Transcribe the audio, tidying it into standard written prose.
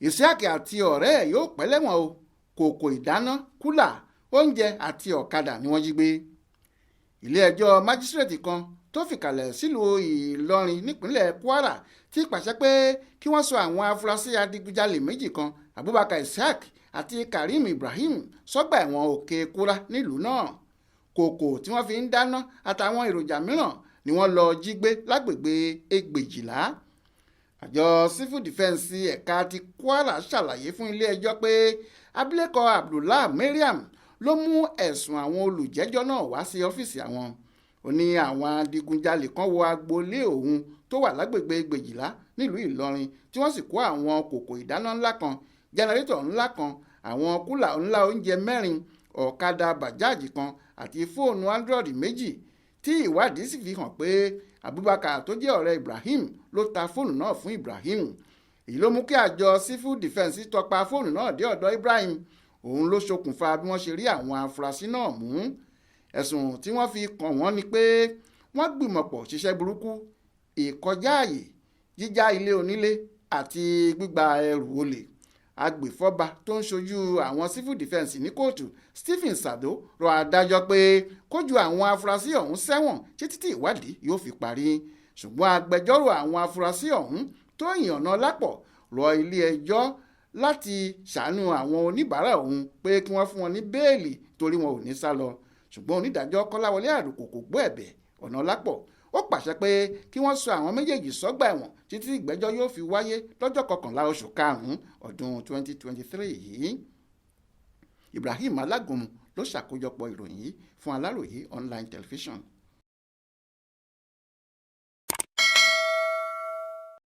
Isaq àti ọ̀rẹ́ ẹ̀ yóò pẹ́ lẹ́wọ̀n o. Koko, Idana, Kula, Ounjẹ àti Ọkada ni wọ́n jí gbé. Ilé-ẹjọ́ májísírèètì kan tó fìkàlẹ̀ sílùú Ìlọrin nípínlẹ̀ Kwara ti pàṣẹ pé kí wọ́n sọ àwọn afurasí adigunjalè méjì kan, Abubakar Isaq àti Karim Ibrahim, sọ́gbà ẹ̀wọ̀n Òkè Kura nílùú náà. Kòkò tí wọ́n fi ń dáná àtàwọn èròjà mìíràn ni wọ́n lọ jí gbé lágbègbè Ẹgbẹ̀jìlá. Àjọ Civil Defence ẹ̀ka ti Kwara ṣàlàyé fún ilé-ẹjọ́ pé abilékọ Abdullah Mariam ló mú ẹ̀sùn àwọn olùjẹ́jọ́ náà wá sí ọ́fíìsì àwọn. Ó ní àwọn adigunjalè kan wọ agboolé òun tó wà lágbègbè Ẹgbẹ̀jìlá nílùú Ìlọrin tí wọ́n sì kó àwọn kòkò ìdáná ńlá kan, jẹnẹrétọ̀ ńlá kan, àwọn kúlà ńlá oúnjẹ 4, ọ̀kadà bàjáàjì kan àti fóònù Android 2 tí ìwádìí sì fi hàn pé Abubakar tó jẹ́ ọ̀rẹ́ Ibrahim ló ta fóònù náà fún Ibrahim. Èyí ló mú kí àjọ Civil Defence tọpa fóònù náà dé ọ̀dọ̀ Ibrahim. Òun ló ṣokùnfà bí wọ́n ṣe rí àwọn afurasí náà mú. Ẹ̀sùn tí wọ́n fi kàn wọ́n ni pé wọ́n gbìmọ̀pọ̀ ṣiṣẹ́ burúkú, ìkọjá ààyè, jíjá ilé onílé àti gbígba ẹrù olè. Agbèfọ́ba tó ń ṣojú àwọn Civil Defence ní kóòtù, Stephen Sado, rọ adájọ́ pé kó ju àwọn afurasí ọ̀hún sẹ́wọ̀n títí tí ìwádìí yóò fi parí. Ṣùgbọ́n agbẹjọ́rò àwọn afurasí ọ̀hún, Tóyìn Ọ̀nàlápọ̀, rọ ilé-ẹjọ́ láti ṣàánú àwọn oníbàárà òun pé kí wọ́n fún wọn ní bẹ́ẹ̀lì torí wọn ò ní sá lọ. Ṣùgbọ́n onídàájọ́ Kọ́láwọlé Àròkò kò gbọ́ ẹ̀bẹ̀ Ọ̀nàlápọ̀. Ó pàṣẹ pé kí wọ́n sọ àwọn méjèèjì sọ́gbà ẹ̀wọ̀n títí ìgbẹ́jọ́ yóò fi wáyé lọ́jọ́ 11 oṣù karùn-ún ọdún 2023 yìí. Ibrahim Alágúnmu ló ṣàkójọpọ̀ ìròyìn yìí fún Aláròyé online television.